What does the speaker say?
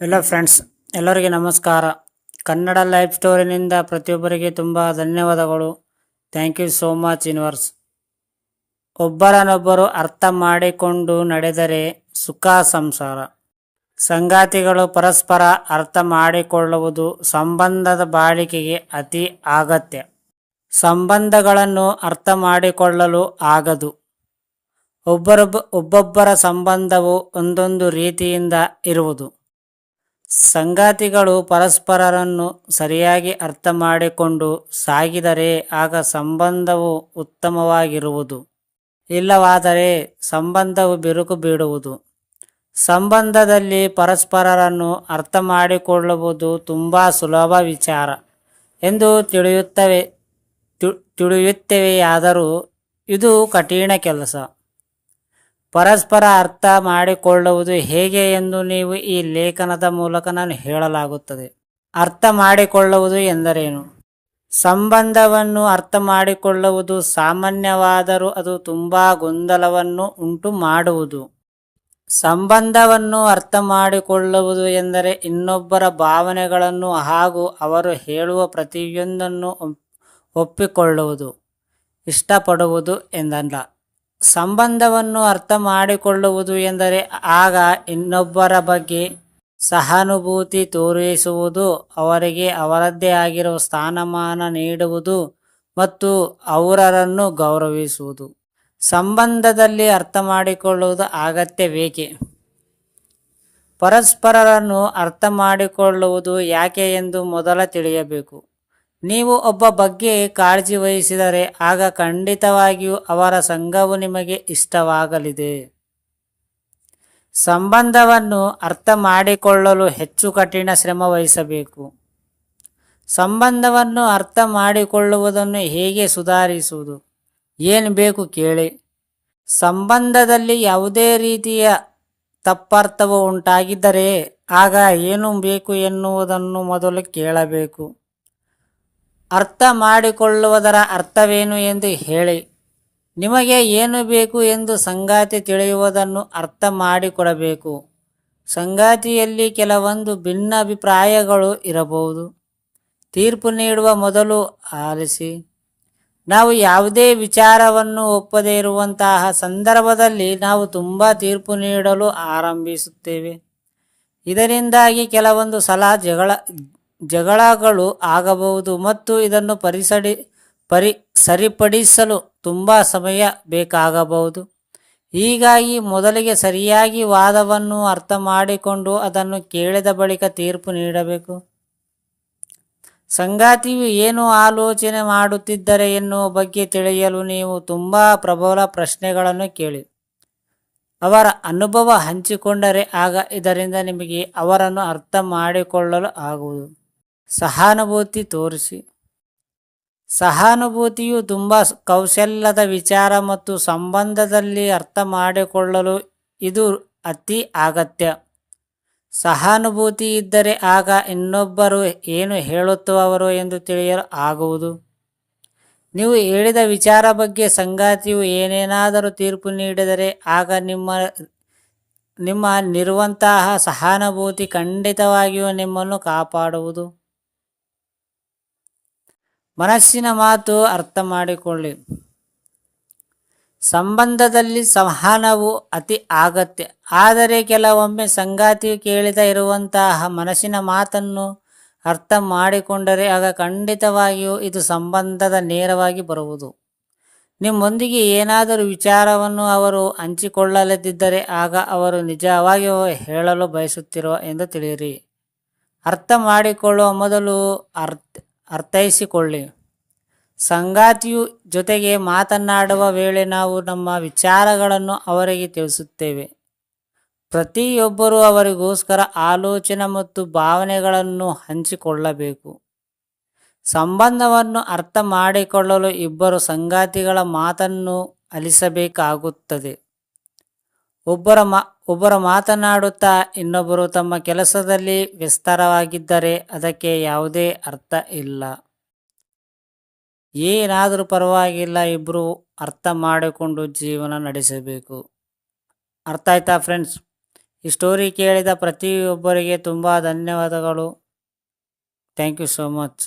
ಎಲ್ಲ ಫ್ರೆಂಡ್ಸ್, ಎಲ್ಲರಿಗೆ ನಮಸ್ಕಾರ. ಕನ್ನಡ ಲೈಫ್ ಸ್ಟೋರಿನಿಂದ ಪ್ರತಿಯೊಬ್ಬರಿಗೆ ತುಂಬ ಧನ್ಯವಾದಗಳು. Thank you so much universe. ಒಬ್ಬರನ್ನೊಬ್ಬರು ಅರ್ಥ ಮಾಡಿಕೊಂಡು ನಡೆದರೆ ಸುಖ ಸಂಸಾರ. ಸಂಗಾತಿಗಳು ಪರಸ್ಪರ ಅರ್ಥ ಮಾಡಿಕೊಳ್ಳುವುದು ಸಂಬಂಧದ ಬಾಳಿಕೆಗೆ ಅತಿ ಅಗತ್ಯ. ಸಂಬಂಧಗಳನ್ನು ಅರ್ಥ ಮಾಡಿಕೊಳ್ಳಲು ಆಗದು. ಒಬ್ಬೊಬ್ಬರ ಸಂಬಂಧವು ಒಂದೊಂದು ರೀತಿಯಿಂದ ಇರುವುದು. ಸಂಗಾತಿಗಳು ಪರಸ್ಪರರನ್ನು ಸರಿಯಾಗಿ ಅರ್ಥ ಮಾಡಿಕೊಂಡು ಸಾಗಿದರೆ ಆಗ ಸಂಬಂಧವು ಉತ್ತಮವಾಗಿರುವುದು. ಇಲ್ಲವಾದರೆ ಸಂಬಂಧವು ಬಿರುಕು ಬಿಡುವುದು. ಸಂಬಂಧದಲ್ಲಿ ಪರಸ್ಪರರನ್ನು ಅರ್ಥ ಮಾಡಿಕೊಳ್ಳುವುದು ತುಂಬ ಸುಲಭ ವಿಚಾರ ಎಂದು ತಿಳಿಯುತ್ತೇವೆಯಾದರೂ ಇದು ಕಠಿಣ ಕೆಲಸ. ಪರಸ್ಪರ ಅರ್ಥ ಮಾಡಿಕೊಳ್ಳುವುದು ಹೇಗೆ ಎಂದು ನೀವು ಈ ಲೇಖನದ ಮೂಲಕ ನಾನು ಹೇಳಲಾಗುತ್ತದೆ. ಅರ್ಥ ಮಾಡಿಕೊಳ್ಳುವುದು ಎಂದರೇನು? ಸಂಬಂಧವನ್ನು ಅರ್ಥ ಮಾಡಿಕೊಳ್ಳುವುದು ಸಾಮಾನ್ಯವಾದರೂ ಅದು ತುಂಬ ಗೊಂದಲವನ್ನು ಉಂಟು ಮಾಡುವುದು. ಸಂಬಂಧವನ್ನು ಅರ್ಥ ಮಾಡಿಕೊಳ್ಳುವುದು ಎಂದರೆ ಇನ್ನೊಬ್ಬರ ಭಾವನೆಗಳನ್ನು ಹಾಗೂ ಅವರು ಹೇಳುವ ಪ್ರತಿಯೊಂದನ್ನು ಒಪ್ಪಿಕೊಳ್ಳುವುದು, ಇಷ್ಟಪಡುವುದು ಎಂದಲ್ಲ. ಸಂಬಂಧವನ್ನು ಅರ್ಥ ಮಾಡಿಕೊಳ್ಳುವುದು ಎಂದರೆ ಆಗ ಇನ್ನೊಬ್ಬರ ಬಗ್ಗೆ ಸಹಾನುಭೂತಿ ತೋರಿಸುವುದು, ಅವರಿಗೆ ಅವರದ್ದೇ ಆಗಿರುವ ಸ್ಥಾನಮಾನ ನೀಡುವುದು ಮತ್ತು ಅವರನ್ನು ಗೌರವಿಸುವುದು. ಸಂಬಂಧದಲ್ಲಿ ಅರ್ಥ ಮಾಡಿಕೊಳ್ಳುವುದು ಅಗತ್ಯವೇಕೆ? ಪರಸ್ಪರರನ್ನು ಅರ್ಥ ಮಾಡಿಕೊಳ್ಳುವುದು ಯಾಕೆ ಎಂದು ಮೊದಲ ತಿಳಿಯಬೇಕು. ನೀವು ಒಬ್ಬ ಬಗ್ಗೆ ಕಾಳಜಿ ವಹಿಸಿದರೆ ಆಗ ಖಂಡಿತವಾಗಿಯೂ ಅವರ ಸಂಘವು ನಿಮಗೆ ಇಷ್ಟವಾಗಲಿದೆ. ಸಂಬಂಧವನ್ನು ಅರ್ಥ ಮಾಡಿಕೊಳ್ಳಲು ಹೆಚ್ಚು ಕಠಿಣ ಶ್ರಮ ವಹಿಸಬೇಕು. ಸಂಬಂಧವನ್ನು ಅರ್ಥ ಮಾಡಿಕೊಳ್ಳುವುದನ್ನು ಹೇಗೆ ಸುಧಾರಿಸುವುದು? ಏನು ಬೇಕು ಕೇಳಿ. ಸಂಬಂಧದಲ್ಲಿ ಯಾವುದೇ ರೀತಿಯ ತಪ್ಪರ್ಥವು ಉಂಟಾಗಿದ್ದರೆ ಆಗ ಏನು ಬೇಕು ಎನ್ನುವುದನ್ನು ಮೊದಲು ಕೇಳಬೇಕು. ಅರ್ಥ ಮಾಡಿಕೊಳ್ಳುವುದರ ಅರ್ಥವೇನು ಎಂದು ಹೇಳಿ. ನಿಮಗೆ ಏನು ಬೇಕು ಎಂದು ಸಂಗಾತಿ ತಿಳಿಯುವುದನ್ನು ಅರ್ಥ ಮಾಡಿಕೊಡಬೇಕು. ಸಂಗಾತಿಯಲ್ಲಿ ಕೆಲವೊಂದು ಭಿನ್ನ ಅಭಿಪ್ರಾಯಗಳು ಇರಬಹುದು. ತೀರ್ಪು ನೀಡುವ ಮೊದಲು ಆಲಿಸಿ. ನಾವು ಯಾವುದೇ ವಿಚಾರವನ್ನು ಒಪ್ಪದೇ ಇರುವಂತಹ ಸಂದರ್ಭದಲ್ಲಿ ನಾವು ತುಂಬ ತೀರ್ಪು ನೀಡಲು ಆರಂಭಿಸುತ್ತೇವೆ. ಇದರಿಂದಾಗಿ ಕೆಲವೊಂದು ಸಲ ಜಗಳಗಳು ಆಗಬಹುದು ಮತ್ತು ಇದನ್ನು ಸರಿಪಡಿಸಲು ತುಂಬ ಸಮಯ ಬೇಕಾಗಬಹುದು. ಹೀಗಾಗಿ ಮೊದಲಿಗೆ ಸರಿಯಾಗಿ ವಾದವನ್ನು ಅರ್ಥ ಮಾಡಿಕೊಂಡು ಅದನ್ನು ಕೇಳಿದ ಬಳಿಕ ತೀರ್ಪು ನೀಡಬೇಕು. ಸಂಗಾತಿಯು ಏನು ಆಲೋಚನೆ ಮಾಡುತ್ತಿದ್ದಾರೆ ಎನ್ನುವ ಬಗ್ಗೆ ತಿಳಿಯಲು ನೀವು ತುಂಬ ಪ್ರಬಲ ಪ್ರಶ್ನೆಗಳನ್ನು ಕೇಳಿ ಅವರ ಅನುಭವ ಹಂಚಿಕೊಂಡರೆ ಆಗ ಇದರಿಂದ ನಿಮಗೆ ಅವರನ್ನು ಅರ್ಥ ಮಾಡಿಕೊಳ್ಳಲು ಆಗುವುದು. ಸಹಾನುಭೂತಿ ತೋರಿಸಿ. ಸಹಾನುಭೂತಿಯು ತುಂಬ ಕೌಶಲ್ಯದ ವಿಚಾರ ಮತ್ತು ಸಂಬಂಧದಲ್ಲಿ ಅರ್ಥ ಮಾಡಿಕೊಳ್ಳಲು ಇದು ಅತಿ ಅಗತ್ಯ. ಸಹಾನುಭೂತಿ ಇದ್ದರೆ ಆಗ ಇನ್ನೊಬ್ಬರು ಏನು ಹೇಳುತ್ತವರು ಎಂದು ತಿಳಿಯಲು ಆಗುವುದು. ನೀವು ಹೇಳಿದ ವಿಚಾರ ಬಗ್ಗೆ ಸಂಗಾತಿಯು ಏನೇನಾದರೂ ತೀರ್ಪು ನೀಡಿದರೆ ಆಗ ನಿರುವಂತಹ ಸಹಾನುಭೂತಿ ಖಂಡಿತವಾಗಿಯೂ ನಿಮ್ಮನ್ನು ಕಾಪಾಡುವುದು. ಮನಸ್ಸಿನ ಮಾತು ಅರ್ಥ ಮಾಡಿಕೊಳ್ಳಿ. ಸಂಬಂಧದಲ್ಲಿ ಸಂವಹನವು ಅತಿ ಅಗತ್ಯ. ಆದರೆ ಕೆಲವೊಮ್ಮೆ ಸಂಗಾತಿಯು ಕೇಳಿದ ಇರುವಂತಹ ಮನಸ್ಸಿನ ಮಾತನ್ನು ಅರ್ಥ ಮಾಡಿಕೊಂಡರೆ ಆಗ ಖಂಡಿತವಾಗಿಯೂ ಇದು ಸಂಬಂಧದ ನೇರವಾಗಿ ಬರುವುದು. ನಿಮ್ಮೊಂದಿಗೆ ಏನಾದರೂ ವಿಚಾರವನ್ನು ಅವರು ಹಂಚಿಕೊಳ್ಳದಿದ್ದರೆ ಆಗ ಅವರು ನಿಜವಾಗಿಯೂ ಹೇಳಲು ಬಯಸುತ್ತಿರುವ ಎಂದು ತಿಳಿಯಿರಿ. ಅರ್ಥ ಮಾಡಿಕೊಳ್ಳುವ ಮೊದಲು ಅರ್ಥೈಸಿಕೊಳ್ಳಿ. ಸಂಗಾತಿಯು ಜೊತೆಗೆ ಮಾತನಾಡುವ ವೇಳೆ ನಾವು ನಮ್ಮ ವಿಚಾರಗಳನ್ನು ಅವರಿಗೆ ತಿಳಿಸುತ್ತೇವೆ. ಪ್ರತಿಯೊಬ್ಬರೂ ಅವರಿಗೋಸ್ಕರ ಆಲೋಚನೆ ಮತ್ತು ಭಾವನೆಗಳನ್ನು ಹಂಚಿಕೊಳ್ಳಬೇಕು. ಸಂಬಂಧವನ್ನು ಅರ್ಥ ಮಾಡಿಕೊಳ್ಳಲು ಇಬ್ಬರು ಸಂಗಾತಿಗಳ ಮಾತನ್ನು ಆಲಿಸಬೇಕಾಗುತ್ತದೆ. ಒಬ್ಬರು ಮಾತನಾಡುತ್ತಾ ಇನ್ನೊಬ್ಬರು ತಮ್ಮ ಕೆಲಸದಲ್ಲಿ ವ್ಯಸ್ತರಾಗಿದ್ದರೆ ಅದಕ್ಕೆ ಯಾವುದೇ ಅರ್ಥ ಇಲ್ಲ. ಏನಾದರೂ ಪರವಾಗಿಲ್ಲ, ಇಬ್ಬರು ಅರ್ಥ ಮಾಡಿಕೊಂಡು ಜೀವನ ನಡೆಸಬೇಕು. ಅರ್ಥ ಆಯ್ತಾ ಫ್ರೆಂಡ್ಸ್? ಈ ಸ್ಟೋರಿ ಕೇಳಿದ ಪ್ರತಿಯೊಬ್ಬರಿಗೆ ತುಂಬ ಧನ್ಯವಾದಗಳು. Thank you so much.